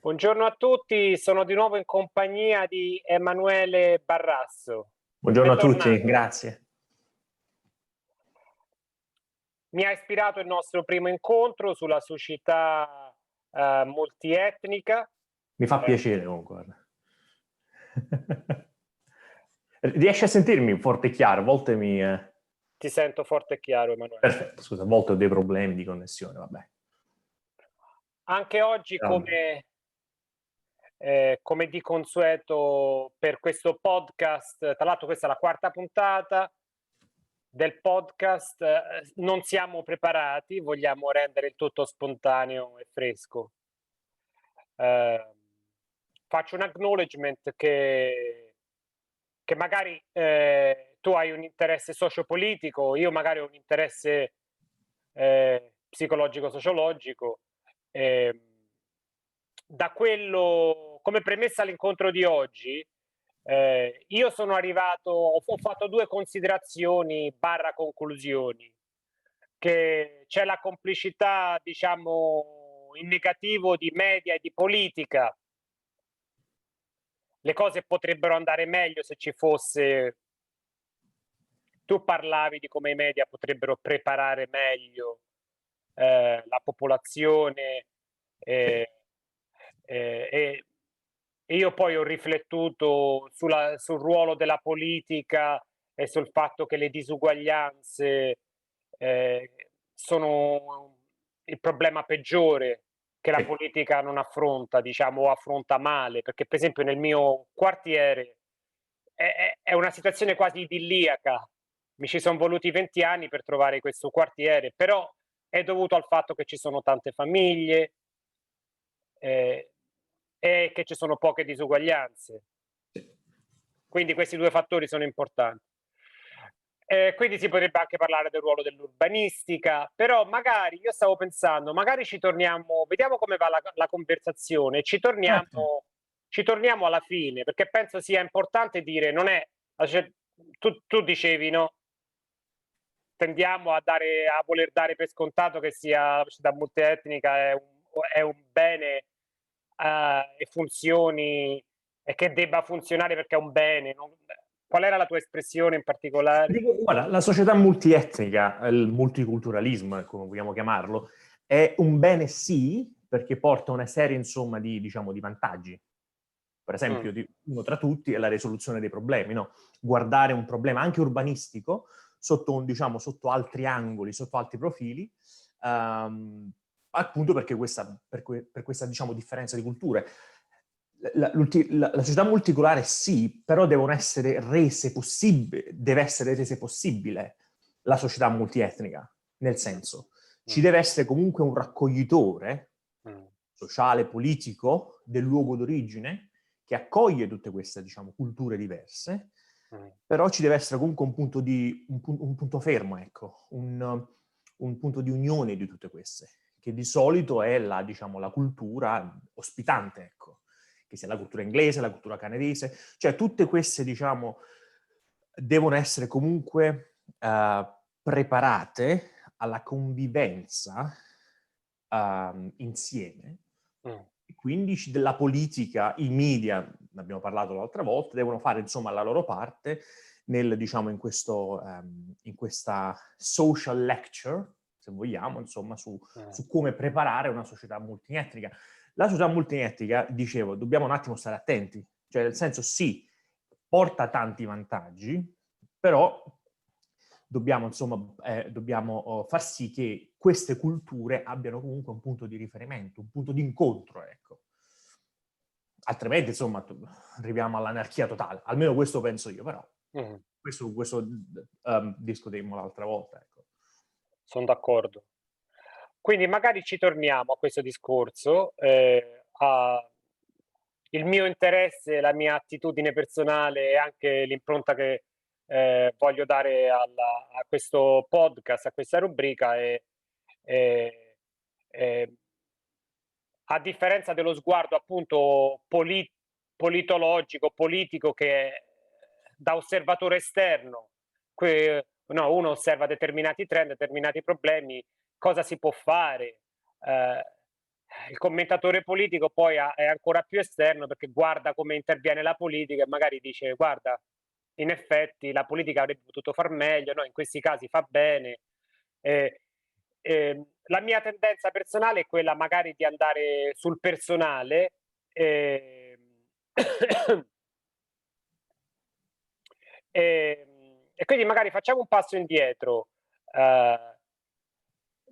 Buongiorno a tutti, sono di nuovo in compagnia di Emanuele Barrasso. Buongiorno a tutti, Bentornato. grazie. Mi ha ispirato il nostro primo incontro sulla società multietnica. Mi fa piacere comunque. Riesci a sentirmi forte e chiaro? A volte mi... Ti sento forte e chiaro, Emanuele. Perfetto, scusa, a volte ho dei problemi di connessione, vabbè. Anche oggi, come di consueto per questo podcast, tra l'altro questa è la quarta puntata del podcast, non siamo preparati, vogliamo rendere il tutto spontaneo e fresco. Faccio un acknowledgement che magari tu hai un interesse sociopolitico, io magari ho un interesse psicologico-sociologico. Da quello, come premessa all'incontro di oggi, io sono arrivato, ho fatto due considerazioni barra conclusioni, che c'è la complicità, diciamo, in negativo di media e di politica. Le cose potrebbero andare meglio se ci fosse. Tu parlavi di come i media potrebbero preparare meglio la popolazione e io poi ho riflettuto sul ruolo della politica e sul fatto che le disuguaglianze sono il problema peggiore che la politica non affronta, diciamo, o affronta male, perché per esempio nel mio quartiere è una situazione quasi idilliaca. Mi ci sono voluti 20 anni per trovare questo quartiere, però è dovuto al fatto che ci sono tante famiglie e che ci sono poche disuguaglianze. Quindi questi due fattori sono importanti. Quindi si potrebbe anche parlare del ruolo dell'urbanistica, però magari io stavo pensando, magari ci torniamo, vediamo come va la conversazione, ci torniamo alla fine, perché penso sia importante dire, non è, cioè, tu dicevi, no? Tendiamo a voler dare per scontato che sia la società multietnica è un bene e funzioni e che debba funzionare perché è un bene. Qual era la tua espressione in particolare? Guarda, la società multietnica, il multiculturalismo, come vogliamo chiamarlo, è un bene sì, perché porta una serie, insomma, diciamo, di vantaggi. Per esempio, uno tra tutti è la risoluzione dei problemi, no? Guardare un problema anche urbanistico sotto, diciamo, sotto altri angoli, sotto altri profili, appunto perché per questa, diciamo, differenza di culture. La società multicolare sì, però deve essere resa possibile la società multietnica, nel senso, ci deve essere comunque un raccoglitore sociale, politico, del luogo d'origine, che accoglie tutte queste, diciamo, culture diverse, però ci deve essere comunque un punto fermo, ecco, un punto di unione di tutte queste, che di solito è diciamo, la cultura ospitante, ecco, che sia la cultura inglese, la cultura canadese, cioè tutte queste, diciamo, devono essere comunque preparate alla convivenza insieme. E quindi la politica, i media, ne abbiamo parlato l'altra volta, devono fare insomma la loro parte diciamo, in questa social lecture, se vogliamo, insomma, su come preparare una società multietnica. La società multietnica, dicevo, dobbiamo un attimo stare attenti, cioè nel senso sì, porta tanti vantaggi, però dobbiamo, insomma, far sì che queste culture abbiano comunque un punto di riferimento, un punto di incontro, ecco. Altrimenti, insomma, arriviamo all'anarchia totale. Almeno questo penso io, però. Questo discutemmo l'altra volta, ecco. Sono d'accordo. Quindi magari ci torniamo a questo discorso, il mio interesse, la mia attitudine personale e anche l'impronta che voglio dare a questo podcast, a questa rubrica è- è- a differenza dello sguardo appunto politologico, politico che da osservatore esterno, no, uno osserva determinati trend, determinati problemi, cosa si può fare. il commentatore politico poi è ancora più esterno, perché guarda come interviene la politica e magari dice: guarda, in effetti la politica avrebbe potuto far meglio, no, in questi casi fa bene. Eh, la mia tendenza personale è quella magari di andare sul personale. E quindi magari facciamo un passo indietro.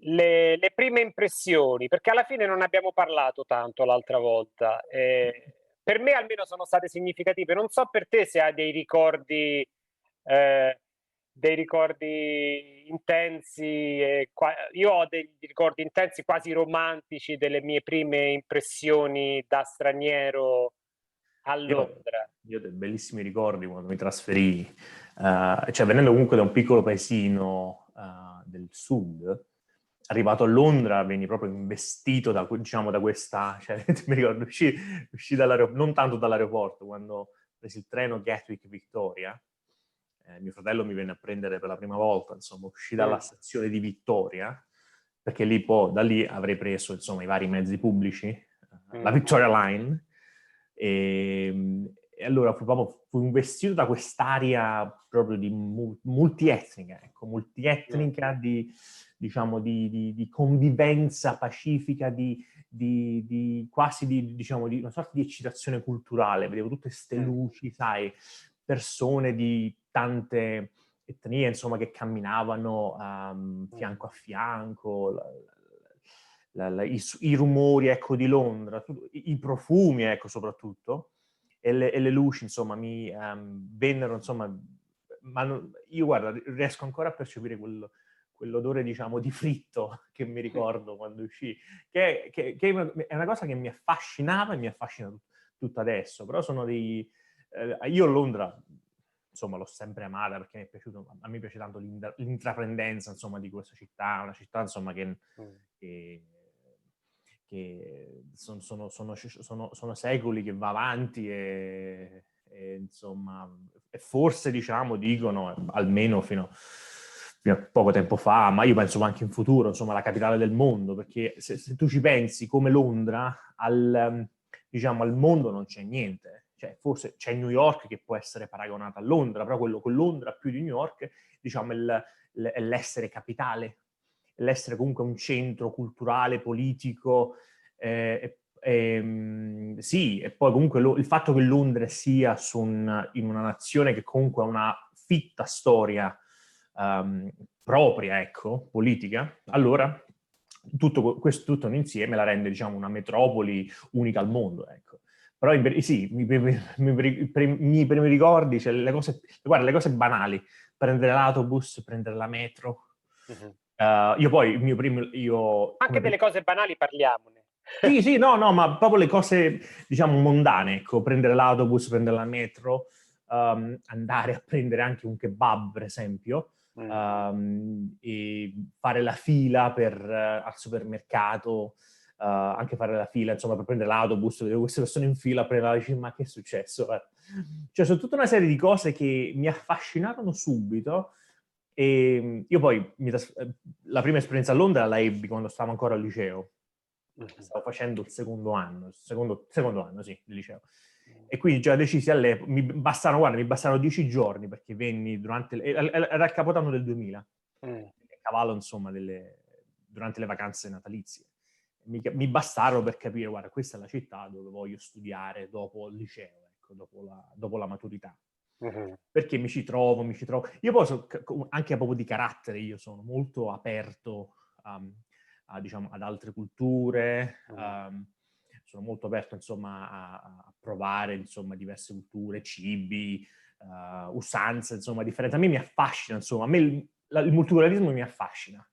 Le prime impressioni, perché alla fine non abbiamo parlato tanto l'altra volta. Per me almeno sono state significative. Non so per te se hai dei ricordi intensi. Io ho dei ricordi intensi, quasi romantici, delle mie prime impressioni da straniero a Londra. Io ho dei bellissimi ricordi quando mi trasferii, cioè venendo comunque da un piccolo paesino del sud, arrivato a Londra veni proprio investito da, diciamo, da questa, cioè, mi ricordo, uscì dall'aeroporto, non tanto dall'aeroporto, quando presi il treno Gatwick-Victoria, mio fratello mi venne a prendere per la prima volta, insomma, uscì dalla stazione di Vittoria, perché lì poi, da lì avrei preso, insomma, i vari mezzi pubblici, la Victoria Line, e allora fui investito da quest'area proprio di multietnica, ecco, multietnica di, diciamo, di convivenza pacifica, quasi diciamo, di una sorta di eccitazione culturale. Vedevo tutte queste luci, sai, persone di tante etnie, insomma, che camminavano fianco a fianco, i rumori, ecco, di Londra, i profumi, ecco, soprattutto, e le luci, insomma, mi vennero, insomma, io, guarda, riesco ancora a percepire quell'odore, diciamo, di fritto che mi ricordo quando uscì, che è una cosa che mi affascinava e mi affascina tutta adesso, però sono io a Londra, insomma, l'ho sempre amata perché mi è piaciuto, a me piace tanto l'intraprendenza, insomma, di questa città, una città, insomma, che sono secoli che va avanti e insomma, e forse, diciamo, dicono, almeno fino a poco tempo fa, ma io penso anche in futuro, insomma, la capitale del mondo, perché se tu ci pensi, come Londra, diciamo, al mondo non c'è niente. Cioè, forse c'è New York che può essere paragonata a Londra, però quello con Londra più di New York, diciamo, è l'essere capitale, l'essere comunque un centro culturale, politico, sì, e poi comunque il fatto che Londra sia in una nazione che comunque ha una fitta storia propria, ecco, politica, allora tutto un insieme la rende, diciamo, una metropoli unica al mondo, ecco. Però sì, i miei primi ricordi, cioè guarda, le cose banali, prendere l'autobus, prendere la metro. Io poi, Anche delle cose banali parliamone. Sì, no, ma proprio le cose, diciamo, mondane, ecco, prendere l'autobus, prendere la metro, andare a prendere anche un kebab, per esempio, e fare la fila al supermercato, anche fare la fila, insomma, per prendere l'autobus, vedevo queste persone in fila, prendere dici, ma che è successo? Cioè, sono tutta una serie di cose che mi affascinarono subito, e io poi, la prima esperienza a Londra la ebbi quando stavo ancora al liceo. Stavo facendo il secondo anno, sì, del liceo. E quindi già decisi all'epoca, mi bastarono 10 giorni perché venni era il Capodanno del 2000, a cavallo, insomma, durante le vacanze natalizie. Mi bastarono per capire, guarda, questa è la città dove voglio studiare dopo il liceo, ecco, dopo la maturità. Perché mi ci trovo. Io poi anche proprio di carattere, io sono molto aperto diciamo, ad altre culture, sono molto aperto, insomma, a provare, insomma, diverse culture, cibi, usanze, insomma, differenze. A me mi affascina, insomma, a me il multiculturalismo mi affascina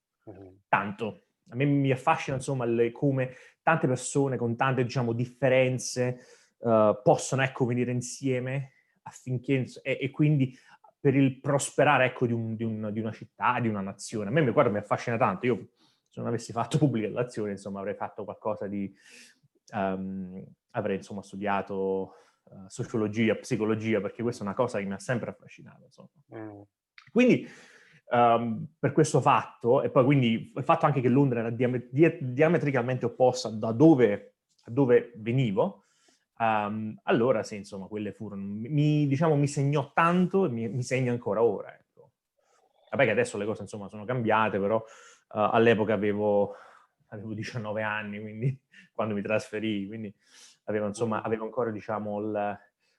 tanto. A me mi affascina, insomma, come tante persone con tante, diciamo, differenze possono, ecco, venire insieme affinché, e quindi per il prosperare, ecco, di una città, di una nazione. A me, guarda, mi affascina tanto. Io, se non avessi fatto pubbliche relazioni, insomma, avrei fatto qualcosa avrei, insomma, studiato sociologia, psicologia, perché questa è una cosa che mi ha sempre affascinato, insomma. Quindi, per questo fatto, e poi quindi il fatto anche che Londra era diametricalmente opposta da dove venivo, allora sì, insomma, quelle furono, mi segnò tanto e mi segna ancora ora, ecco. Vabbè che adesso le cose, insomma, sono cambiate, però all'epoca avevo 19 anni, quindi quando mi trasferii, quindi avevo ancora, diciamo,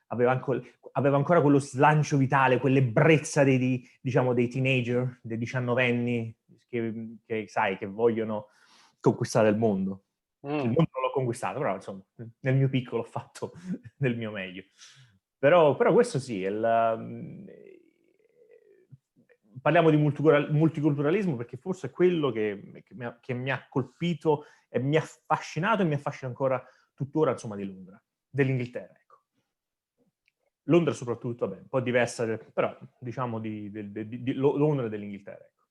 aveva ancora quello slancio vitale, quell'ebbrezza diciamo, dei teenager, dei diciannovenni, che sai, che vogliono conquistare il mondo. Il mondo non l'ho conquistato, però insomma, nel mio piccolo ho fatto del mio meglio. Però questo sì, parliamo di multiculturalismo perché forse è quello che mi ha colpito e mi ha affascinato e mi affascina ancora tuttora, insomma, di Londra, dell'Inghilterra, ecco. Londra soprattutto, vabbè, un po' diversa, però diciamo di Londra e dell'Inghilterra, ecco.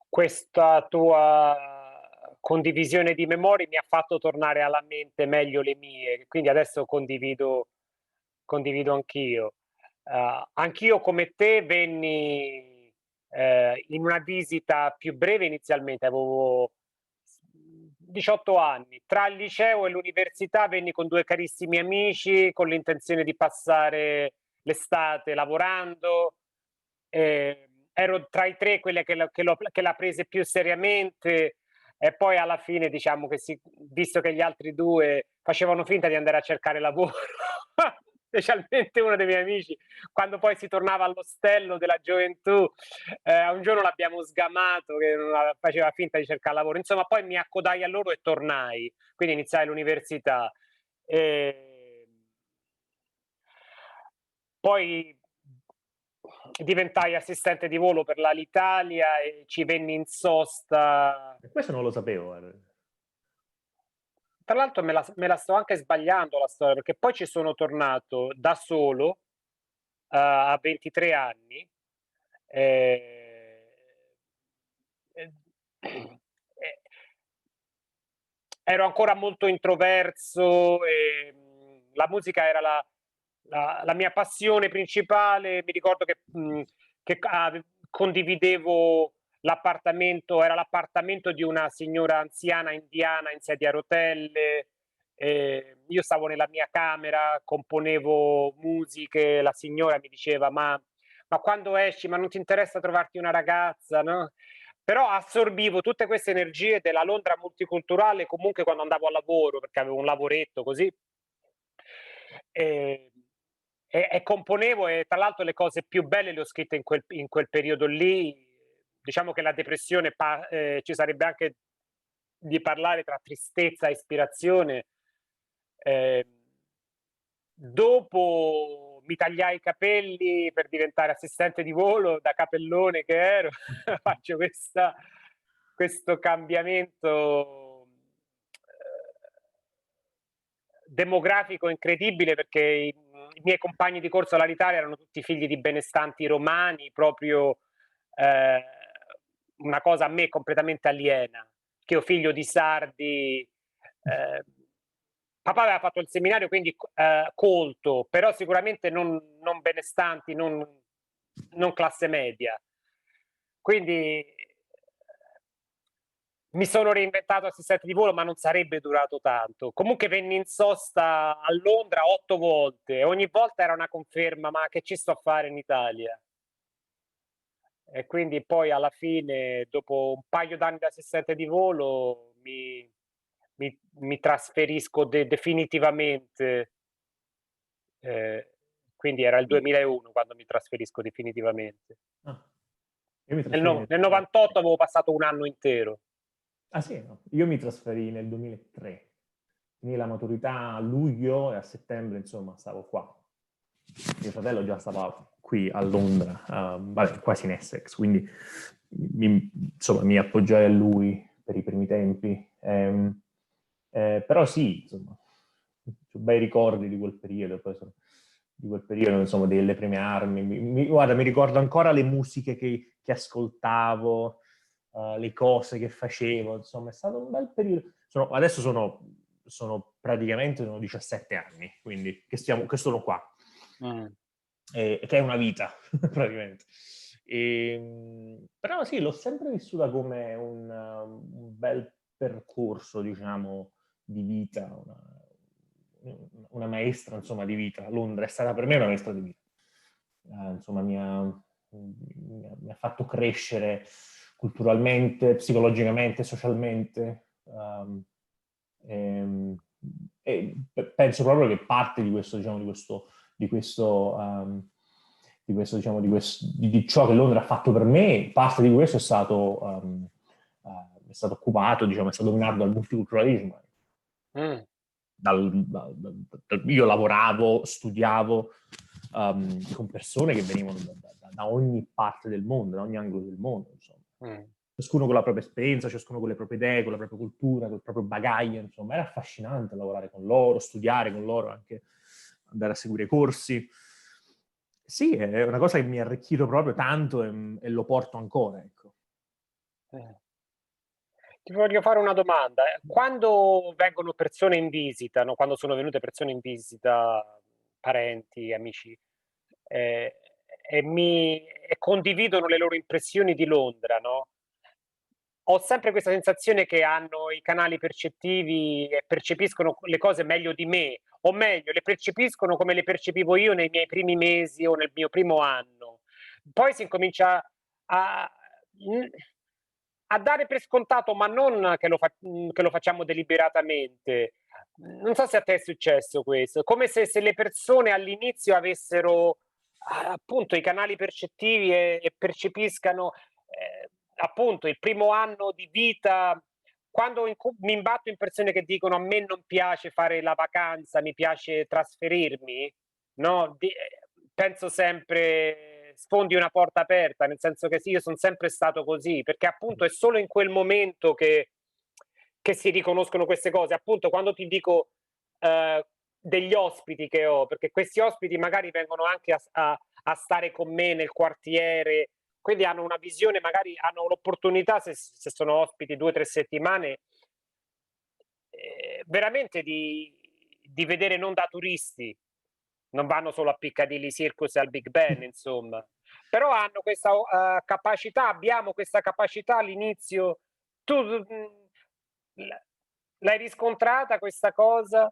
Questa tua condivisione di memorie mi ha fatto tornare alla mente meglio le mie, quindi adesso condivido anch'io. Anch'io come te venni in una visita più breve inizialmente, avevo 18 anni. Tra il liceo e l'università venni con 2 carissimi amici con l'intenzione di passare l'estate lavorando. Ero tra i 3 quelle che l'ha prese più seriamente, e poi alla fine diciamo che visto che gli altri 2 facevano finta di andare a cercare lavoro, specialmente uno dei miei amici, quando poi si tornava all'ostello della gioventù, un giorno l'abbiamo sgamato che faceva finta di cercare lavoro. Insomma, poi mi accodai a loro e tornai, quindi iniziai l'università. Poi diventai assistente di volo per l'Alitalia e ci venni in sosta. Questo non lo sapevo. Tra l'altro me la sto anche sbagliando la storia, perché poi ci sono tornato da solo a 23 anni. Eh, eh, ero ancora molto introverso e la musica era la mia passione principale. Mi ricordo che condividevo era l'appartamento di una signora anziana indiana in sedia a rotelle. Io stavo nella mia camera, componevo musiche, la signora mi diceva ma quando esci, ma non ti interessa trovarti una ragazza, no? Però assorbivo tutte queste energie della Londra multiculturale comunque quando andavo a lavoro, perché avevo un lavoretto così. E componevo, e tra l'altro le cose più belle le ho scritte in quel periodo lì. Diciamo che la depressione, ci sarebbe anche di parlare tra tristezza e ispirazione. Dopo mi tagliai i capelli per diventare assistente di volo, da capellone che ero. Faccio questo cambiamento demografico incredibile, perché i miei compagni di corso all'Alitalia erano tutti figli di benestanti romani, proprio una cosa a me completamente aliena, che ho figlio di sardi. Papà aveva fatto il seminario, quindi colto, però sicuramente non benestanti, non classe media. Quindi mi sono reinventato assistente di volo, ma non sarebbe durato tanto. Comunque venni in sosta a Londra 8 volte e ogni volta era una conferma, ma che ci sto a fare in Italia? E quindi poi alla fine, dopo un paio d'anni da assistente di volo, mi trasferisco definitivamente. Quindi era il 2001 quando mi trasferisco definitivamente. Io mi trasferì Nel 98 avevo passato un anno intero. Ah sì, no. Io mi trasferì nel 2003. Finì la maturità a luglio e a settembre, insomma, stavo qua. Mio fratello già stava qui a Londra, vabbè, quasi in Essex, quindi mi appoggiai a lui per i primi tempi. Però sì, insomma, ho bei ricordi di quel periodo, insomma, delle prime armi. Guarda, mi ricordo ancora le musiche che ascoltavo, le cose che facevo, insomma, è stato un bel periodo. Adesso sono praticamente 17 anni, quindi che sono qua. Che è una vita, praticamente. Però sì, l'ho sempre vissuta come un bel percorso, diciamo, di vita, una maestra, insomma, di vita. Londra è stata per me una maestra di vita. Insomma, mi ha fatto crescere culturalmente, psicologicamente, socialmente. Penso proprio che parte di questo, diciamo, di ciò che Londra ha fatto per me, parte di questo è stato occupato, diciamo, è stato dominato dal multiculturalismo. Mm. Io lavoravo, studiavo con persone che venivano da ogni parte del mondo, da ogni angolo del mondo, insomma. Mm. Ciascuno con la propria esperienza, ciascuno con le proprie idee, con la propria cultura, con il proprio bagaglio, insomma. Era affascinante lavorare con loro, studiare con loro, anche andare a seguire corsi. Sì, è una cosa che mi ha arricchito proprio tanto e lo porto ancora, ecco. Ti voglio fare una domanda. Quando vengono persone in visita, no? Quando sono venute persone in visita, parenti, amici, eh, e condividono le loro impressioni di Londra, no? Ho sempre questa sensazione che hanno i canali percettivi e percepiscono le cose meglio di me, o meglio, le percepiscono come le percepivo io nei miei primi mesi o nel mio primo anno. Poi si incomincia a, a dare per scontato, ma non che lo facciamo deliberatamente. Non so se a te è successo questo, come se le persone all'inizio avessero appunto i canali percettivi e percepiscano appunto il primo anno di vita. Quando mi imbatto in persone che dicono a me non piace fare la vacanza, mi piace trasferirmi, no? Penso sempre sfondi una porta aperta, nel senso che sì, io sono sempre stato così, perché appunto è solo in quel momento che si riconoscono queste cose. Appunto, quando ti dico degli ospiti che ho, perché questi ospiti magari vengono anche a stare con me nel quartiere, quindi hanno una visione, magari hanno l'opportunità, se sono ospiti 2 o 3 settimane, veramente di vedere non da turisti, non vanno solo a Piccadilly Circus e al Big Ben, insomma, però hanno questa capacità, abbiamo questa capacità all'inizio. Tu l'hai riscontrata questa cosa?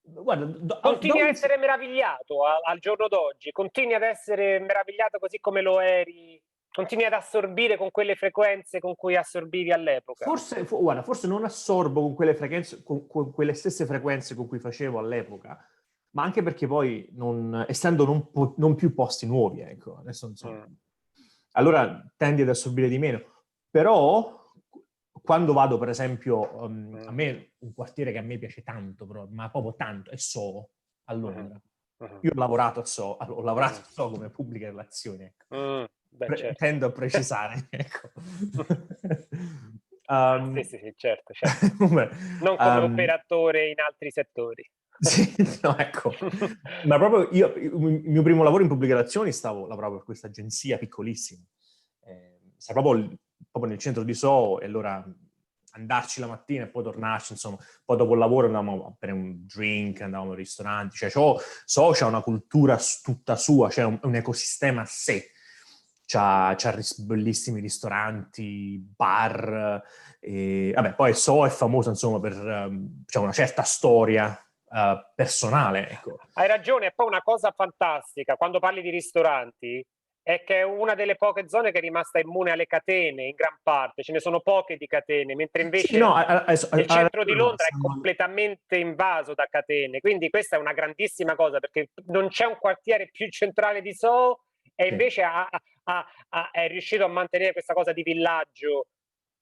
Guarda, Continui a essere meravigliato al giorno d'oggi, continui ad essere meravigliato così come lo eri, continui ad assorbire con quelle frequenze con cui assorbivi all'epoca. Guarda, forse non assorbo con quelle frequenze, con quelle stesse frequenze con cui facevo all'epoca, ma anche perché poi, essendo non più posti nuovi, ecco, adesso insomma, allora tendi ad assorbire di meno. Però, quando vado, per esempio, a me, un quartiere che a me piace tanto, ma proprio tanto, è Soho, a Londra. Io ho lavorato a Soho come pubbliche relazioni, ecco. Beh, certo. Tendo a precisare, ecco. Sì, certo. Non come operatore in altri settori. Sì, no, ecco. Ma proprio io, il mio primo lavoro in pubbliche relazioni, lavoravo per questa agenzia piccolissima. Stava proprio nel centro di Soho, e allora andarci la mattina e poi tornarci, insomma. Poi dopo il lavoro andavamo a bere un drink, andavamo ai ristoranti. Cioè, Soho c'ha una cultura tutta sua, c'è un ecosistema a sé. C'ha bellissimi ristoranti, bar. Vabbè, poi Soho è famosa, insomma, per c'è una certa storia personale, ecco. Hai ragione, e poi una cosa fantastica, quando parli di ristoranti, è che è una delle poche zone che è rimasta immune alle catene, in gran parte, ce ne sono poche di catene, mentre Sì, invece no, il centro di Londra è completamente invaso da catene, quindi questa è una grandissima cosa, perché non c'è un quartiere più centrale di Soho, e invece è riuscito a mantenere questa cosa di villaggio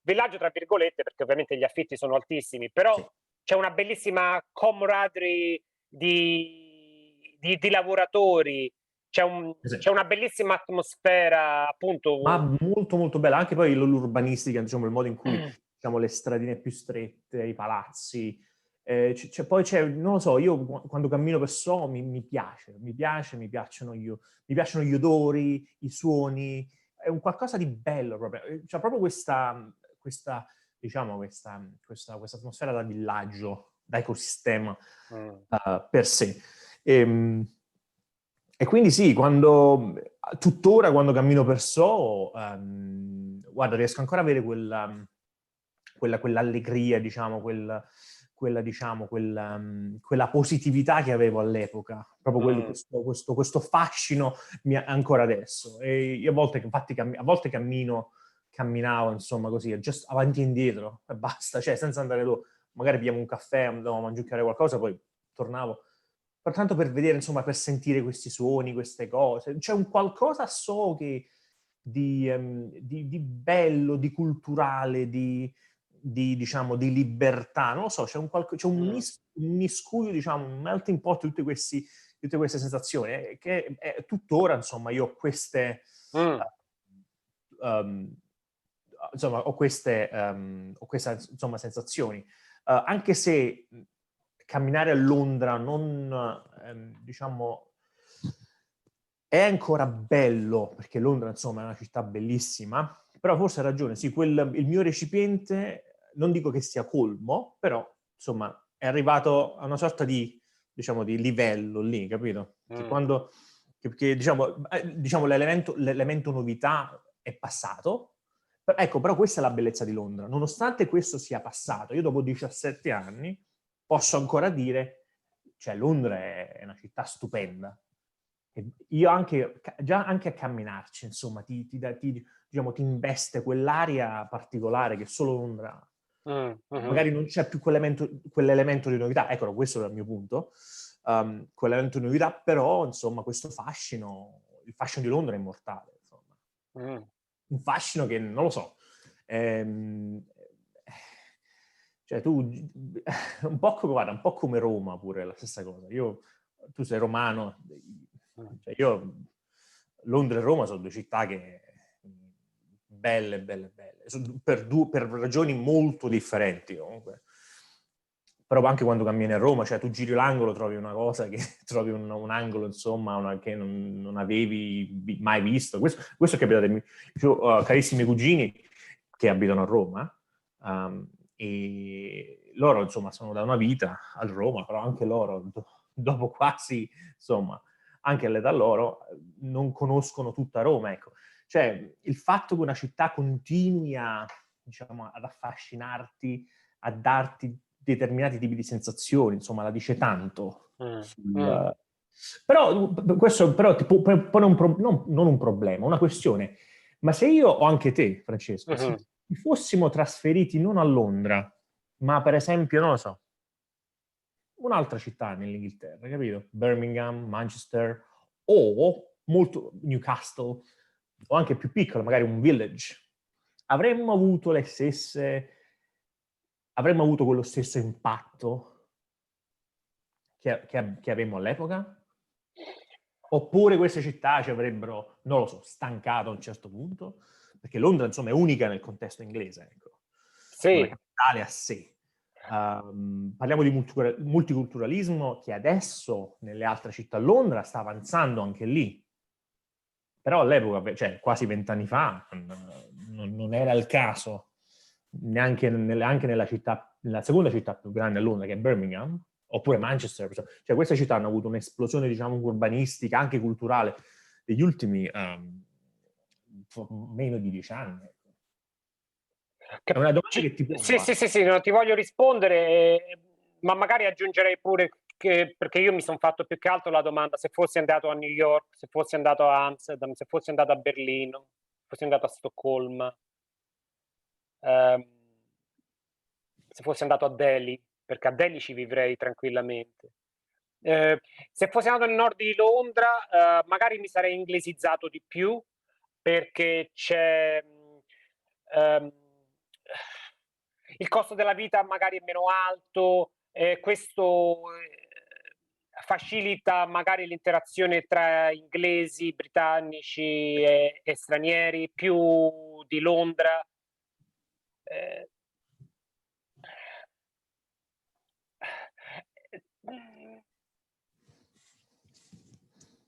tra virgolette, perché ovviamente gli affitti sono altissimi, però sì. c'è una bellissima camaraderie di lavoratori, c'è una bellissima atmosfera, appunto. Ma molto molto bella, anche poi l'urbanistica, diciamo, il modo in cui, diciamo, le stradine più strette, i palazzi. Poi c'è, non lo so, io quando cammino per Soho mi piacciono gli odori, i suoni, è un qualcosa di bello proprio. C'è proprio diciamo, questa atmosfera da villaggio, da ecosistema per sé. E quindi sì, tuttora quando cammino per Soho, guarda, riesco ancora a avere quell'allegria, diciamo, quella positività che avevo all'epoca, proprio questo fascino ancora adesso. E io a volte, infatti, camminavo, insomma, così, just avanti e indietro, e basta, cioè, senza andare dove, magari pigliamo un caffè, andavamo a mangiare qualcosa, poi tornavo. Tanto per vedere, insomma, per sentire questi suoni, queste cose. C'è un qualcosa so che di bello, di culturale, diciamo, di libertà. Non lo so, c'è un miscuglio, diciamo, un melting pot di tutte queste sensazioni. Che tuttora, insomma, io ho queste... um, insomma, ho queste insomma, sensazioni. Anche se camminare a Londra non, diciamo, è ancora bello, perché Londra, insomma, è una città bellissima, però forse ha ragione, sì, il mio recipiente, non dico che sia colmo, però, insomma, è arrivato a una sorta di, diciamo, di livello lì, capito? Che diciamo l'elemento novità è passato. Ecco, però questa è la bellezza di Londra. Nonostante questo sia passato, io dopo 17 anni posso ancora dire, cioè Londra è una città stupenda. E io già anche a camminarci, insomma, diciamo, ti investe quell'aria particolare che solo Londra ha. Magari non c'è più quell'elemento di novità, ecco, questo è il mio punto, quell'elemento di novità, però, insomma, questo fascino, il fascino di Londra è immortale, insomma. Un fascino che, non lo so, cioè tu, guarda, un po' come Roma pure, la stessa cosa. Tu sei romano, cioè Londra e Roma sono due città che belle, belle, belle, per ragioni molto differenti comunque. Però anche quando cammini a Roma, cioè tu giri l'angolo, trovi una cosa che trovi un angolo, insomma, che non avevi mai visto. Questo è capitato ai miei carissimi cugini che abitano a Roma, e loro, insomma, sono da una vita a Roma, però anche loro, dopo quasi, insomma, anche all'età loro, non conoscono tutta Roma, ecco. Cioè, il fatto che una città continui diciamo, ad affascinarti, a darti determinati tipi di sensazioni, insomma, la dice tanto. Però questo però ti pone non un problema, una questione. Ma se io o anche te, Francesco, se fossimo trasferiti non a Londra, ma per esempio, non lo so, un'altra città nell'Inghilterra, capito? Birmingham, Manchester, o Newcastle, o anche più piccolo, magari un village, avremmo avuto quello stesso impatto che avemmo all'epoca? Oppure queste città ci avrebbero, non lo so, stancato a un certo punto? Perché Londra, insomma, è unica nel contesto inglese, ecco. Sì. È una capitale a sé. Parliamo di multiculturalismo che adesso nelle altre città a Londra sta avanzando anche lì. Però all'epoca, cioè quasi 20 anni fa, non era il caso. Anche nella seconda città più grande a Londra, che è Birmingham, oppure Manchester. Cioè queste città hanno avuto un'esplosione, diciamo, urbanistica, anche culturale, degli ultimi meno di 10 anni. È una domanda che ti pongo. Sì, non ti voglio rispondere, ma magari aggiungerei pure perché io mi sono fatto più che altro la domanda se fossi andato a New York, se fossi andato a Amsterdam, se fossi andato a Berlino, se fossi andato a Stoccolma, se fossi andato a Delhi, perché a Delhi ci vivrei tranquillamente. Se fossi andato nel nord di Londra, magari mi sarei inglesizzato di più, perché c'è il costo della vita magari è meno alto, questo facilita magari l'interazione tra inglesi, britannici e stranieri, più di Londra.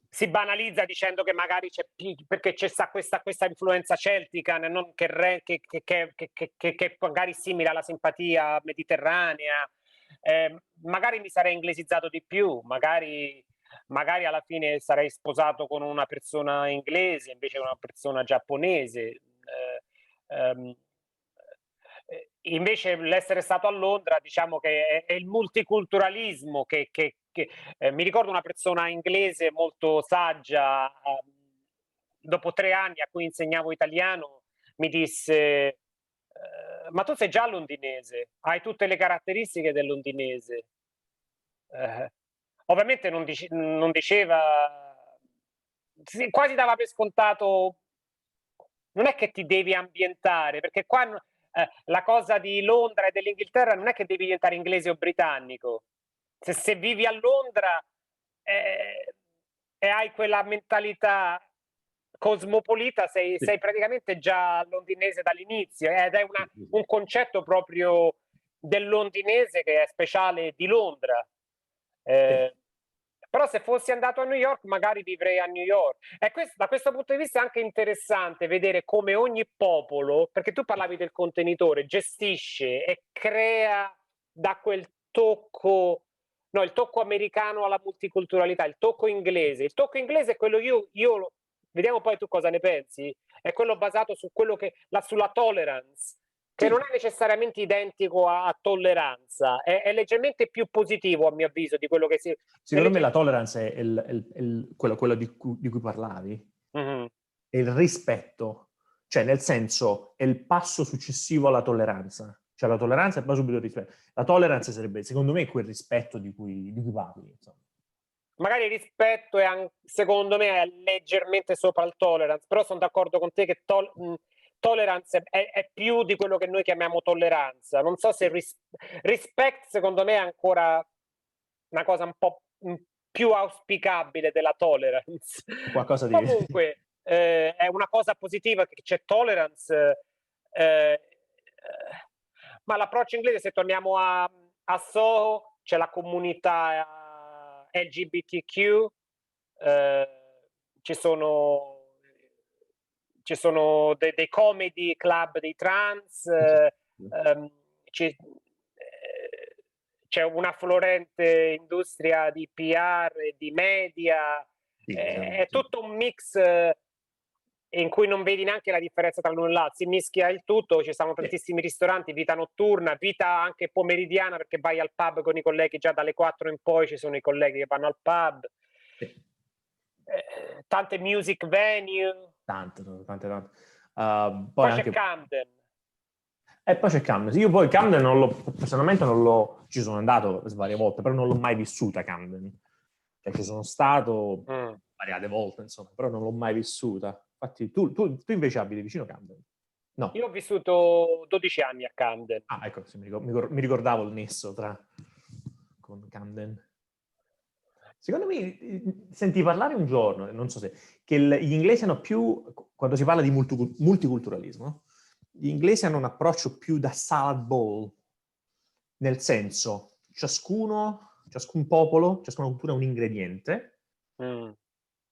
Si banalizza dicendo che magari c'è perché c'è sta questa influenza celtica, non che magari simile alla simpatia mediterranea. Magari mi sarei inglesizzato di più, magari magari alla fine sarei sposato con una persona inglese invece che una persona giapponese. Invece l'essere stato a Londra, diciamo che è il multiculturalismo che mi ricordo una persona inglese molto saggia, dopo 3 anni a cui insegnavo italiano, mi disse: "Ma tu sei già londinese, hai tutte le caratteristiche del londinese". Ovviamente non diceva, sì, quasi dava per scontato, non è che ti devi ambientare, perché qua la cosa di Londra e dell'Inghilterra non è che devi diventare inglese o britannico. Se vivi a Londra e hai quella mentalità cosmopolita, Sì. sei praticamente già londinese dall'inizio, ed è un concetto proprio del londinese che è speciale di Londra. Sì. Però se fossi andato a New York magari vivrei a New York. E da questo punto di vista è anche interessante vedere come ogni popolo, perché tu parlavi del contenitore, gestisce e crea da quel tocco, no, il tocco americano alla multiculturalità, il tocco inglese. Il tocco inglese è quello vediamo poi tu cosa ne pensi, è quello basato su quello sulla tolerance, che non Sì. è necessariamente identico a tolleranza, è leggermente più positivo a mio avviso di quello che si... Secondo me la tolerance è quello di cui parlavi, Mhm. è il rispetto, cioè nel senso è il passo successivo alla tolleranza. Cioè la tolleranza è poi subito il rispetto. La tolerance sarebbe, secondo me, quel rispetto di cui parli. Insomma. Magari il rispetto secondo me è leggermente sopra il tolerance, però sono d'accordo con te che tolerance è più di quello che noi chiamiamo tolleranza. Non so se respect secondo me è ancora una cosa un po' più auspicabile della tolerance. Qualcosa di... Comunque è una cosa positiva che c'è tolerance, ma l'approccio inglese, se torniamo a Soho, c'è la comunità LGBTQ, eh, ci sono, dei comedy club dei trans, ehm, ci- c'è una florente industria di PR e di media, Sì, è tutto un mix in cui non vedi neanche la differenza tra l'uno e l'altro, si mischia il tutto, ci sono sì. tantissimi ristoranti, vita notturna, vita anche pomeridiana perché vai al pub con i colleghi, già dalle 4 in poi ci sono i colleghi che vanno al pub, Sì. tante music venue, Tante. Poi poi c'è anche... Camden. E poi c'è Camden. Io poi Camden personalmente ci sono andato varie volte, però non l'ho mai vissuta Camden. Cioè ci sono stato variate volte, insomma, però non l'ho mai vissuta. Infatti tu invece abiti vicino a Camden? No. Io ho vissuto 12 anni a Camden. Ah, ecco, sì, mi ricordavo il nesso con Camden. Secondo me, senti parlare un giorno, non so se, che gli inglesi hanno più, quando si parla di multiculturalismo, gli inglesi hanno un approccio più da salad bowl, nel senso, ciascun popolo, ciascuna cultura ha un ingrediente,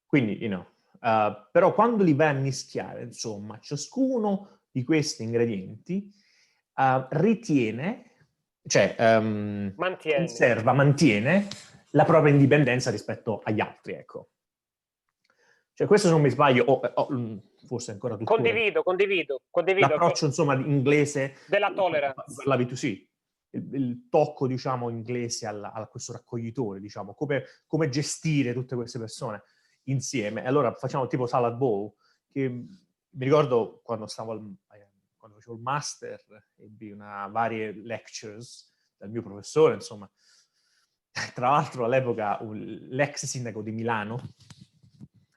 quindi, però quando li vai a mischiare, insomma, ciascuno di questi ingredienti mantiene la propria indipendenza rispetto agli altri, ecco. Cioè, questo se non mi sbaglio, forse ancora tuttora, Condivido. l'approccio, insomma, inglese, Della tolerance. parlavi tu, sì, il tocco, diciamo, inglese a questo raccoglitore, diciamo, come gestire tutte queste persone insieme. E allora facciamo tipo salad bowl, che mi ricordo quando quando facevo il master, ebbi varie lectures dal mio professore, insomma. Tra l'altro all'epoca l'ex sindaco di Milano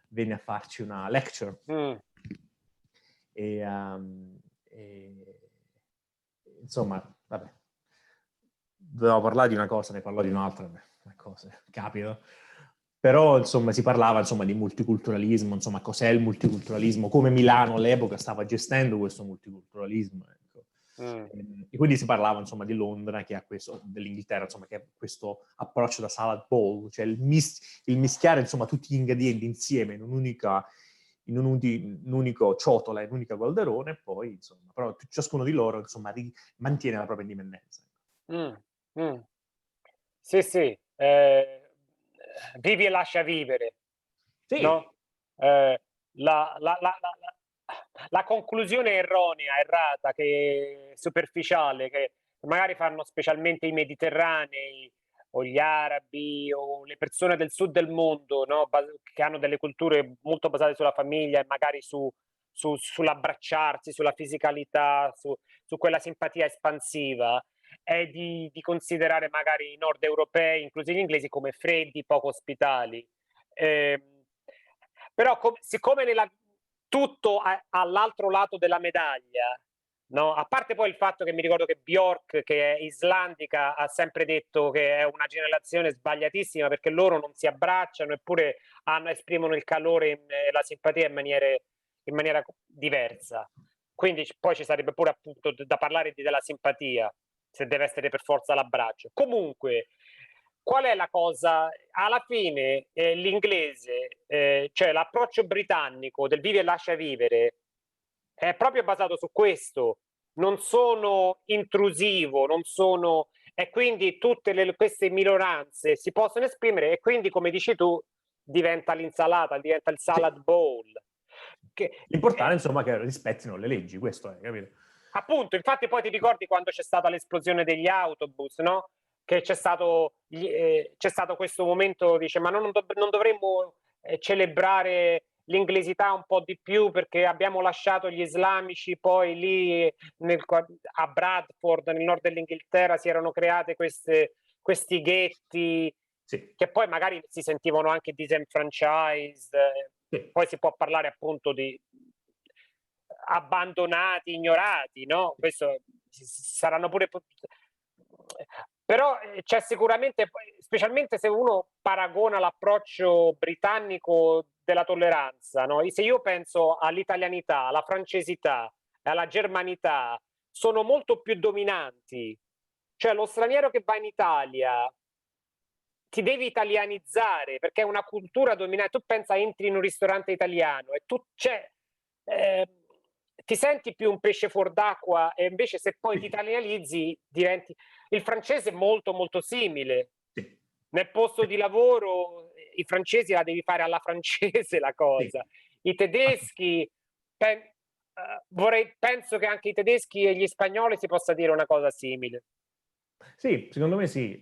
venne a farci una lecture e insomma, vabbè, dovevamo parlare di una cosa, ne parlò di un'altra, cose capito. Però, insomma, si parlava, insomma, di multiculturalismo, insomma, cos'è il multiculturalismo, come Milano all'epoca stava gestendo questo multiculturalismo, ecco. E quindi si parlava, insomma, di Londra, che ha questo, dell'Inghilterra, insomma, che ha questo approccio da salad bowl, cioè il mischiare, insomma, tutti gli ingredienti insieme in un unico ciotola, in un'unica calderone, e poi, insomma, però ciascuno di loro, insomma, mantiene la propria indipendenza. Sì, sì. vivi e lascia vivere, Sì. no? La conclusione erronea, errata, che superficiale, che magari fanno specialmente i mediterranei o gli arabi o le persone del sud del mondo, no? Che hanno delle culture molto basate sulla famiglia e magari sull'abbracciarsi, sulla fisicalità, su quella simpatia espansiva, è di considerare magari i nord europei, inclusi gli inglesi, come freddi, poco ospitali. Però siccome tutto all'altro lato della medaglia, no? A parte poi il fatto che mi ricordo che Bjork, che è islandica, ha sempre detto che è una generazione sbagliatissima perché loro non si abbracciano eppure esprimono il calore e la simpatia in maniera diversa. Quindi poi ci sarebbe pure appunto da parlare della simpatia, se deve essere per forza l'abbraccio. Comunque, qual è la cosa? Alla fine l'inglese, cioè l'approccio britannico del vivi e lascia vivere, è proprio basato su questo. Non sono intrusivo, non sono... E quindi queste minoranze si possono esprimere e quindi, come dici tu, diventa l'insalata, diventa il Sì. salad bowl. L'importante, insomma, che rispettino le leggi, questo è, capito? Appunto, infatti poi ti ricordi quando c'è stata l'esplosione degli autobus, no? Che c'è stato questo momento, dice, ma non dovremmo celebrare l'inglesità un po' di più perché abbiamo lasciato gli islamici, poi lì a Bradford, nel nord dell'Inghilterra, si erano create questi ghetti, Sì. che poi magari si sentivano anche disenfranchised, Sì. poi si può parlare appunto di abbandonati, ignorati, no? Questo saranno pure... Però c'è sicuramente, specialmente se uno paragona l'approccio britannico della tolleranza, no? Se io penso all'italianità, alla francesità, alla germanità, sono molto più dominanti. Cioè lo straniero che va in Italia ti devi italianizzare perché è una cultura dominante. Tu pensa, entri in un ristorante italiano e ti senti più un pesce fuor d'acqua e invece se poi ti italianizzi diventi... Il francese è molto molto simile. Sì. Nel posto di lavoro i francesi la devi fare alla francese la cosa. I tedeschi... penso che anche i tedeschi e gli spagnoli si possa dire una cosa simile. Sì, secondo me sì.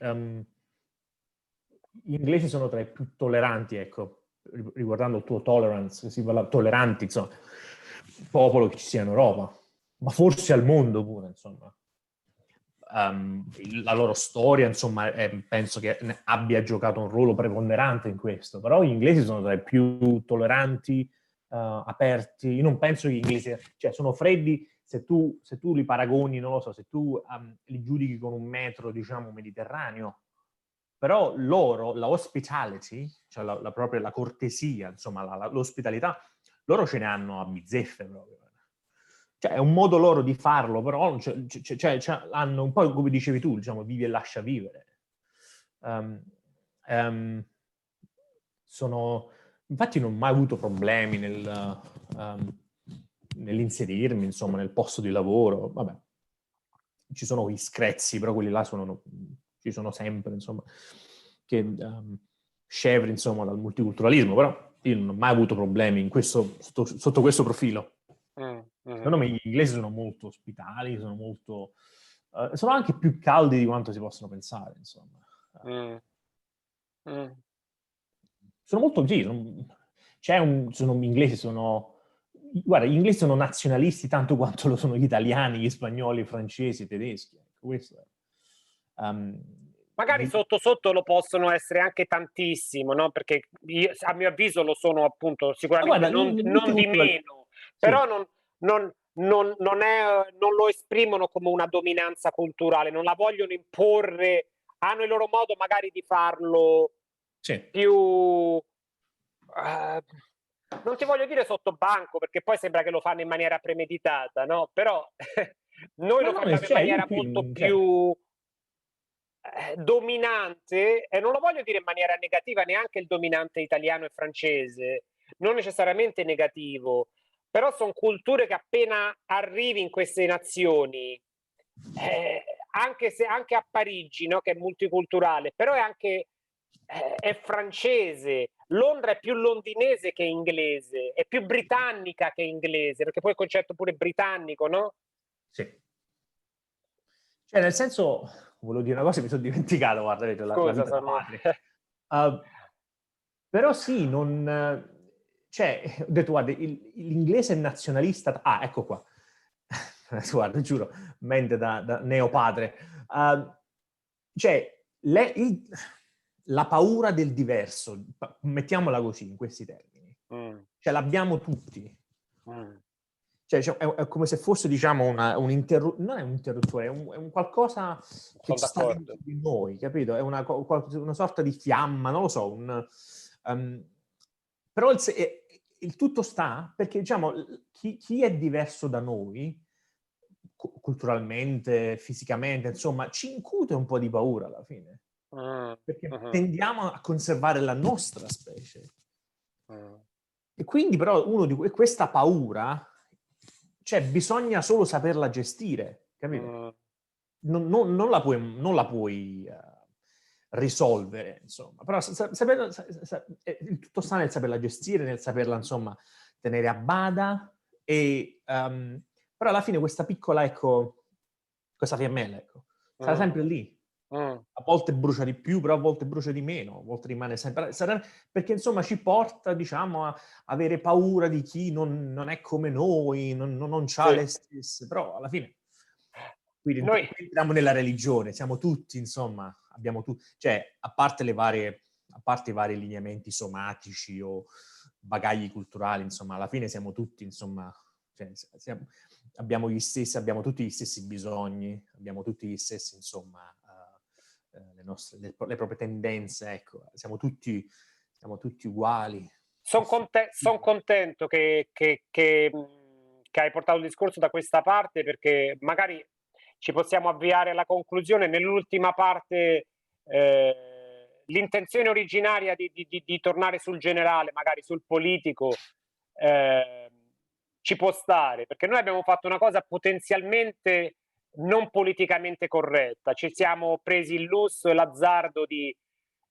Gli inglesi sono tra i più tolleranti, ecco, riguardando il tuo tolerance, si parla tolleranti, insomma, popolo che ci sia in Europa, ma forse al mondo pure, insomma. La loro storia, insomma, penso che abbia giocato un ruolo preponderante in questo, però gli inglesi sono tra i più tolleranti, aperti. Io non penso che gli inglesi, cioè, sono freddi se tu li paragoni, non lo so, se tu li giudichi con un metro, diciamo, mediterraneo, però loro, la hospitality, cioè proprio la cortesia, insomma, l'ospitalità, loro ce ne hanno a bizzeffe proprio. Cioè, è un modo loro di farlo, però hanno un po' come dicevi tu, diciamo, vivi e lascia vivere. Infatti non ho mai avuto problemi nell'inserirmi, insomma, nel posto di lavoro. Vabbè, ci sono gli screzi, però quelli là ci sono sempre, insomma, che scevri, insomma, dal multiculturalismo, però io non ho mai avuto problemi sotto questo profilo. Secondo me gli inglesi sono molto ospitali, sono anche più caldi di quanto si possono pensare, insomma. Sono molto, sì, guarda, gli inglesi sono nazionalisti tanto quanto lo sono gli italiani, gli spagnoli, i francesi, i tedeschi. Questo è. Magari sotto sotto lo possono essere anche tantissimo, no? Perché a mio avviso lo sono appunto sicuramente Guarda, non di meno, però sì. non lo esprimono come una dominanza culturale, non la vogliono imporre, hanno il loro modo magari di farlo più... non ti voglio dire sotto banco, perché poi sembra che lo fanno in maniera premeditata, no? Però noi lo facciamo in maniera molto più dominante, e non lo voglio dire in maniera negativa, neanche il dominante italiano e francese, non necessariamente negativo, però sono culture che appena arrivi in queste nazioni, anche a Parigi, no, che è multiculturale, però è anche è francese, Londra è più londinese che inglese, è più britannica che inglese, perché poi il concetto pure britannico, no? Sì. Cioè, nel senso, volevo dire una cosa, mi sono dimenticato, guarda, vedo la Scusa, vita da sono... padre. Uh, però sì, non... Cioè, ho detto, guarda, l'inglese è nazionalista... Ah, ecco qua. Guarda, giuro, mente da neopadre. Cioè, la paura del diverso, mettiamola così, in questi termini, cioè l'abbiamo tutti. Cioè, è come se fosse, diciamo, non è un interruttore, è un qualcosa che Sono sta d'accordo. dentro di noi, capito? È una sorta di fiamma, non lo so. Però il tutto sta perché, diciamo, chi è diverso da noi, culturalmente, fisicamente, insomma, ci incute un po' di paura alla fine. Perché tendiamo a conservare la nostra specie. E quindi però questa paura, cioè bisogna solo saperla gestire, capito? Non la puoi risolvere, insomma. Però il tutto sta nel saperla gestire, nel saperla, insomma, tenere a bada. Però alla fine questa piccola, ecco, questa fiammella, ecco, sarà sempre lì. A volte brucia di più, però a volte brucia di meno, a volte rimane sempre... perché insomma ci porta, diciamo, a avere paura di chi non è come noi, non ha le stesse, però alla fine qui entriamo nella religione, siamo tutti, insomma, abbiamo tutti, cioè a parte i vari lineamenti somatici o bagagli culturali, insomma, alla fine siamo tutti, insomma, cioè, abbiamo tutti gli stessi bisogni, abbiamo tutti gli stessi, insomma, le proprie tendenze, ecco, siamo tutti uguali. Sono contento che hai portato il discorso da questa parte, perché magari ci possiamo avviare alla conclusione. Nell'ultima parte, l'intenzione originaria di tornare sul generale, magari sul politico, ci può stare, perché noi abbiamo fatto una cosa potenzialmente non politicamente corretta. Ci siamo presi il lusso e l'azzardo di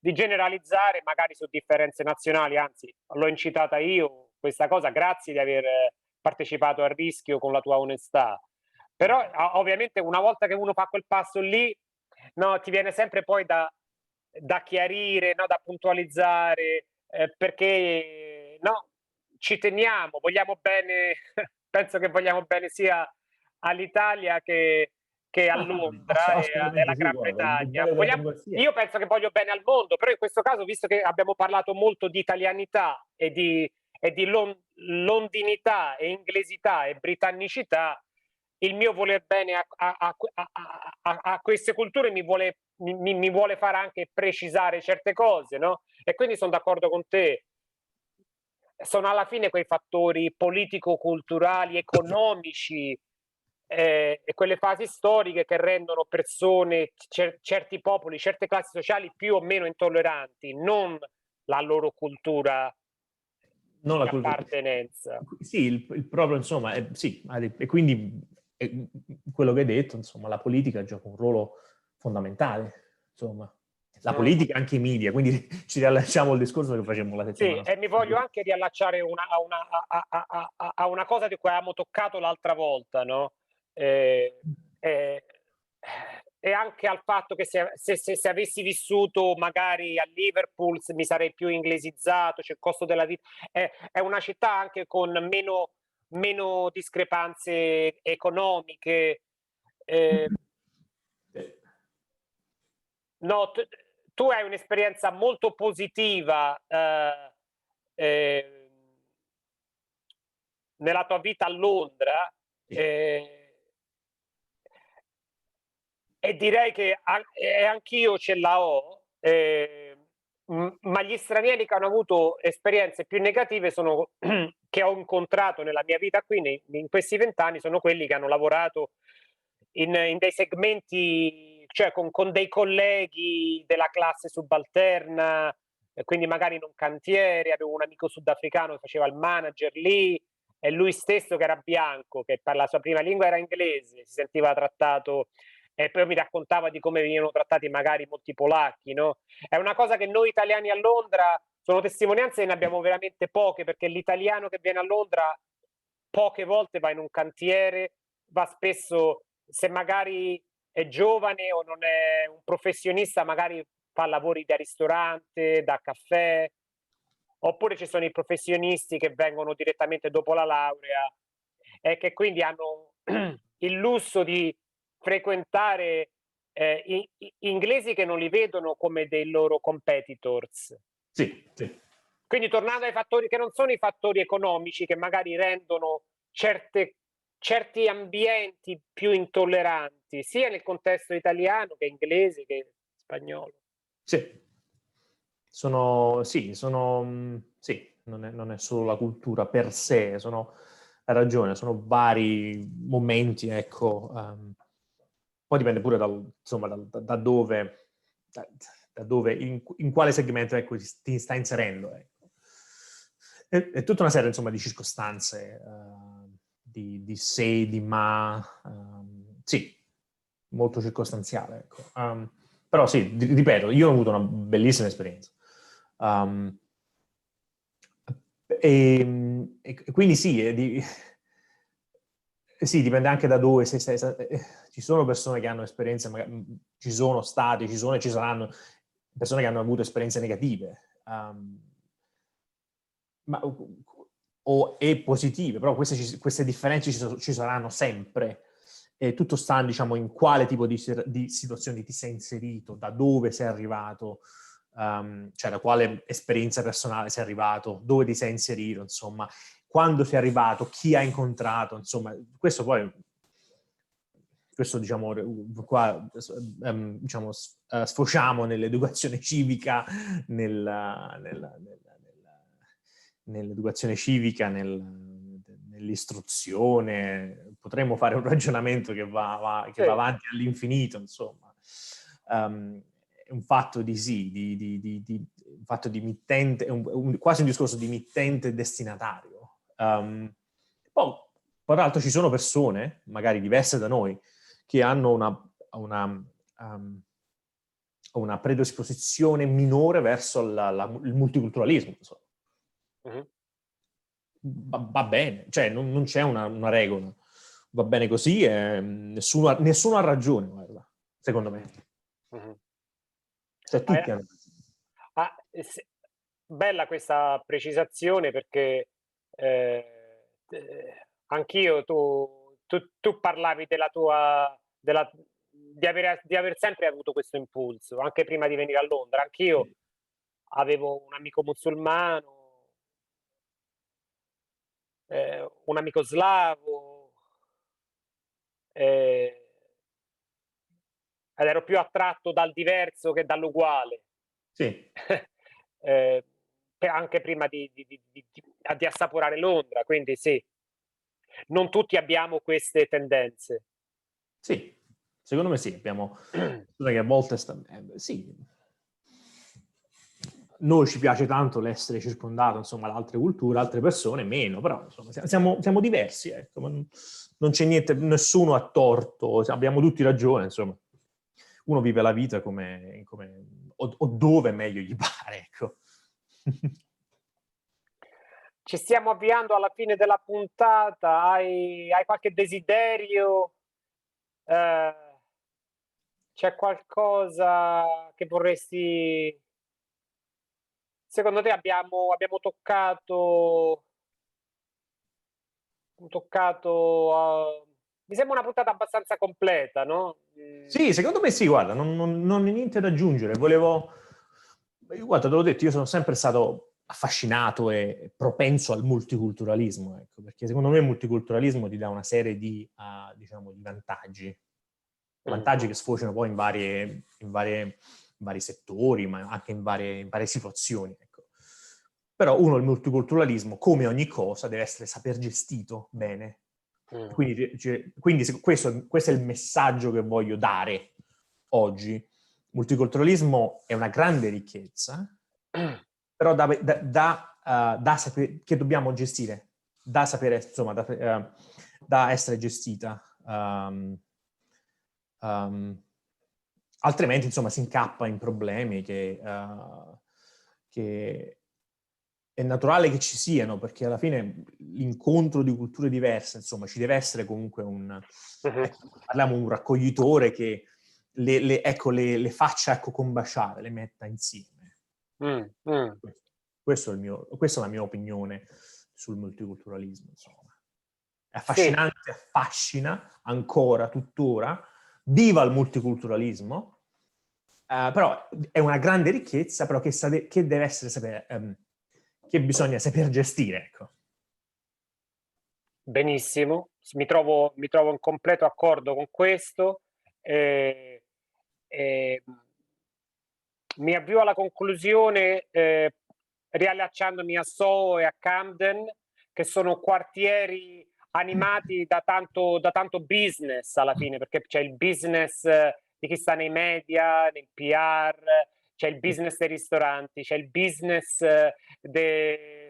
generalizzare magari su differenze nazionali, anzi l'ho incitata io questa cosa, grazie di aver partecipato al rischio con la tua onestà. Però ovviamente una volta che uno fa quel passo lì, no, ti viene sempre poi da chiarire, no, da puntualizzare, perché no, ci teniamo, vogliamo bene, penso che vogliamo bene sia all'Italia che a Londra e alla Assolutamente sì, Gran guarda, il Bretagna. bello della democrazia. Io penso che voglio bene al mondo, però in questo caso, visto che abbiamo parlato molto di italianità e di londinità e inglesità e britannicità, il mio voler bene a queste culture mi vuole fare anche precisare certe cose, no? E quindi sono d'accordo con te. Sono alla fine quei fattori politico-culturali, economici, e quelle fasi storiche che rendono persone, certi popoli, certe classi sociali più o meno intolleranti, non la loro cultura Non di la cultura. appartenenza. Sì, il proprio, insomma, sì, e quindi quello che hai detto, insomma, la politica gioca un ruolo fondamentale, insomma. La politica e anche i media, quindi ci riallacciamo al discorso che facemmo la Sì, settimana e mi scorsa. voglio anche riallacciare a una cosa di cui avevamo toccato l'altra volta, no? Eh, eh, e anche al fatto che se avessi vissuto magari a Liverpool mi sarei più inglesizzato, c'è il costo della vita. È una città anche con meno discrepanze economiche. No, tu hai un'esperienza molto positiva nella tua vita a Londra, Sì. e direi che anch'io ce la ho, ma gli stranieri che hanno avuto esperienze più negative che ho incontrato nella mia vita qui in questi 20 anni sono quelli che hanno lavorato in dei segmenti, cioè con dei colleghi della classe subalterna, quindi magari in un cantiere. Avevo un amico sudafricano che faceva il manager lì, e lui stesso, che era bianco, che per la sua prima lingua era inglese, si sentiva trattato e poi mi raccontava di come venivano trattati magari molti polacchi, no? È una cosa che noi italiani a Londra, sono testimonianze che ne abbiamo veramente poche, perché l'italiano che viene a Londra poche volte va in un cantiere, va spesso, se magari è giovane o non è un professionista, magari fa lavori da ristorante, da caffè, oppure ci sono i professionisti che vengono direttamente dopo la laurea e che quindi hanno il lusso di frequentare inglesi che non li vedono come dei loro competitors. Sì, sì. Quindi tornando ai fattori che non sono i fattori economici che magari rendono certi ambienti più intolleranti, sia nel contesto italiano che inglese che spagnolo. Sì. Sì, non è solo la cultura per sé, hai ragione, sono vari momenti, ecco. Poi dipende pure da dove, in quale segmento, ecco, ti stai inserendo, ecco. È tutta una serie, insomma, di circostanze, di se, di ma, sì, molto circostanziale, ecco. Però sì, ripeto, io ho avuto una bellissima esperienza. E quindi sì, sì, dipende anche da dove ci sono persone che hanno esperienze, ci sono state, ci sono e ci saranno persone che hanno avuto esperienze negative, e positive, però queste differenze ci saranno sempre. E tutto sta, diciamo, in quale tipo di situazioni ti sei inserito, da dove sei arrivato, cioè da quale esperienza personale sei arrivato, dove ti sei inserito, insomma, quando sei arrivato, chi hai incontrato, insomma, questo diciamo, qua diciamo, sfociamo nell'educazione civica, nell'educazione civica, nell'istruzione. Potremmo fare un ragionamento che va avanti all'infinito, insomma. È un fatto di un fatto di mittente, quasi un discorso di mittente e destinatario. Poi, tra l'altro, ci sono persone, magari diverse da noi, che hanno una predisposizione minore verso il multiculturalismo. Insomma. Uh-huh. Va bene, cioè non c'è una regola. Va bene così e nessuno ha ragione, guarda, secondo me. Uh-huh. Cioè, tutti hanno ragione. Bella questa precisazione perché anch'io, tu parlavi di aver sempre avuto questo impulso, anche prima di venire a Londra. Anch'io avevo un amico musulmano, un amico slavo, ed ero più attratto dal diverso che dall'uguale. Sì. Anche prima di assaporare Londra, quindi sì, non tutti abbiamo queste tendenze. Sì, secondo me sì, che a volte sì, noi ci piace tanto l'essere circondato, insomma, da altre culture, altre persone meno, però insomma, siamo diversi, ecco, ma non c'è niente, nessuno ha torto, abbiamo tutti ragione, insomma. Uno vive la vita o dove meglio gli pare, ecco. Ci stiamo avviando alla fine della puntata, hai qualche desiderio? C'è qualcosa che vorresti... Secondo te abbiamo toccato mi sembra una puntata abbastanza completa, no? Sì, secondo me sì, guarda, non è niente da aggiungere. Guarda, te l'ho detto, io sono sempre stato affascinato e propenso al multiculturalismo, ecco, perché secondo me il multiculturalismo ti dà una serie diciamo, di vantaggi che sfociano poi in vari settori, ma anche in varie situazioni, ecco. Però il multiculturalismo, come ogni cosa, deve essere saper gestito bene. Quindi questo è il messaggio che voglio dare oggi. Il multiculturalismo è una grande ricchezza, però che dobbiamo gestire, da sapere, insomma, da essere gestita altrimenti, insomma, si incappa in problemi che è naturale che ci siano, perché alla fine l'incontro di culture diverse, insomma, ci deve essere comunque parliamo un raccoglitore che le faccia combaciare, le metta insieme. Questa è la mia opinione sul multiculturalismo, insomma. È affascinante, sì. Affascina ancora, tuttora. Viva il multiculturalismo, però è una grande ricchezza, però che deve essere che bisogna saper gestire, ecco. Benissimo, mi trovo in completo accordo con questo. Mi avvio alla conclusione riallacciandomi a Soho e a Camden, che sono quartieri animati da tanto business alla fine, perché c'è il business di chi sta nei media, nel PR, c'è il business dei ristoranti, c'è il business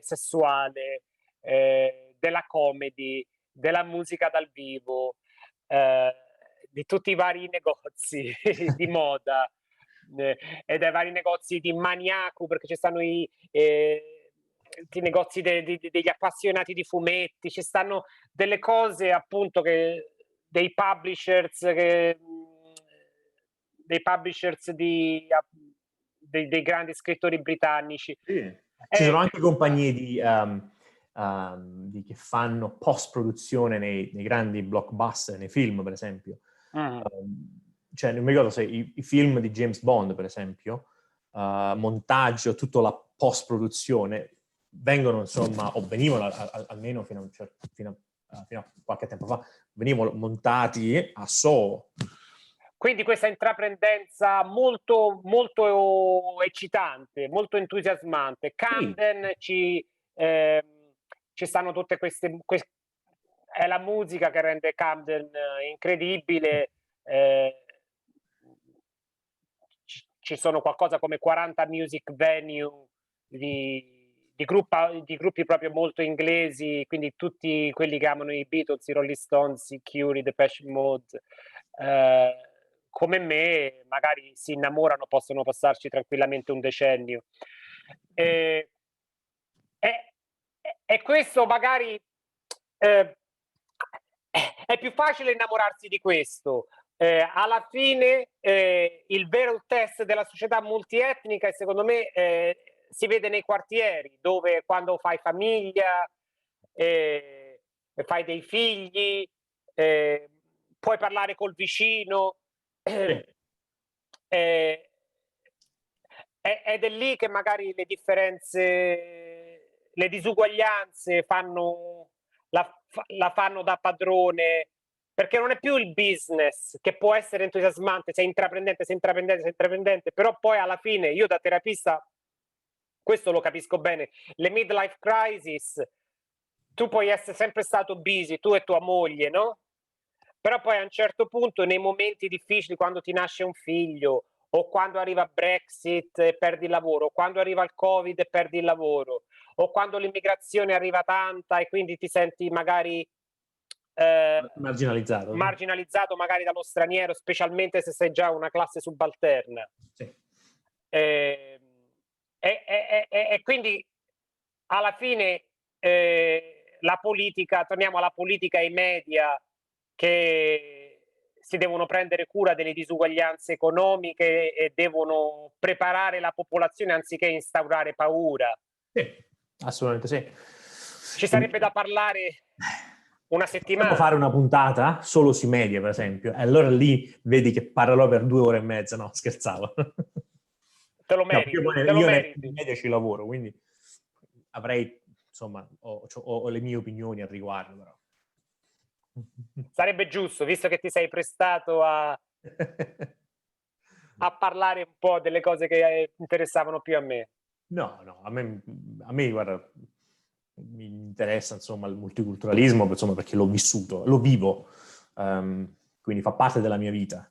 sessuale, della comedy, della musica dal vivo, di tutti i vari negozi di moda e dai vari negozi di Maniaco, perché ci stanno i negozi degli appassionati di fumetti, ci stanno delle cose appunto dei publishers dei grandi scrittori britannici. Sì. Ci sono anche compagnie che fanno post-produzione nei grandi blockbuster, nei film, per esempio. Cioè, non mi ricordo se i film di James Bond, per esempio, montaggio, tutta la post-produzione, vengono, insomma, o venivano, almeno fino a qualche tempo fa, venivano montati a Soho. Quindi questa intraprendenza molto, molto eccitante, molto entusiasmante. Camden ci stanno tutte queste... È la musica che rende Camden incredibile. Ci sono qualcosa come 40 music venue di gruppi proprio molto inglesi, quindi tutti quelli che amano i Beatles, i Rolling Stones, i Cure, i Depeche Mode, come me, magari si innamorano, possono passarci tranquillamente un decennio. E questo magari è più facile innamorarsi di questo. Alla fine il vero test della società multietnica, secondo me, si vede nei quartieri, dove quando fai famiglia, fai dei figli, puoi parlare col vicino, ed è lì che magari le differenze, le disuguaglianze la fanno da padrone, perché non è più il business che può essere entusiasmante, sei intraprendente, però poi alla fine io da terapista questo lo capisco bene. Le midlife crisis, tu puoi essere sempre stato busy, tu e tua moglie, no? Però poi a un certo punto, nei momenti difficili, quando ti nasce un figlio, o quando arriva Brexit e perdi il lavoro, o quando arriva il Covid e perdi il lavoro, o quando l'immigrazione arriva tanta e quindi ti senti magari marginalizzato magari dallo straniero, specialmente se sei già una classe subalterna. Sì. E quindi alla fine la politica, torniamo alla politica e ai media che si devono prendere cura delle disuguaglianze economiche e devono preparare la popolazione anziché instaurare paura. Sì, assolutamente sì. Ci sarebbe da parlare una settimana. Possiamo fare una puntata solo sui media, per esempio, e allora lì vedi che parlerò per 2 ore e mezza. No, scherzavo. Te lo meriti, io nei media ci lavoro, quindi avrei, insomma, ho le mie opinioni al riguardo, però. Sarebbe giusto, visto che ti sei prestato a parlare un po' delle cose che interessavano più a me. No, a me guarda, mi interessa, insomma, il multiculturalismo, insomma, perché l'ho vissuto, lo vivo, quindi fa parte della mia vita.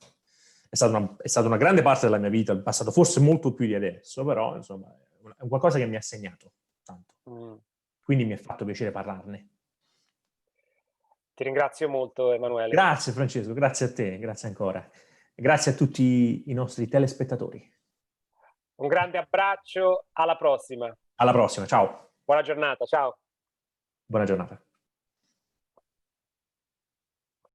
È stata una grande parte della mia vita, il passato forse molto più di adesso, però, insomma, è qualcosa che mi ha segnato tanto. Quindi mi ha fatto piacere parlarne. Ti ringrazio molto, Emanuele. Grazie, Francesco, grazie a te, grazie ancora. Grazie a tutti i nostri telespettatori. Un grande abbraccio, alla prossima. Alla prossima, ciao. Buona giornata, ciao. Buona giornata.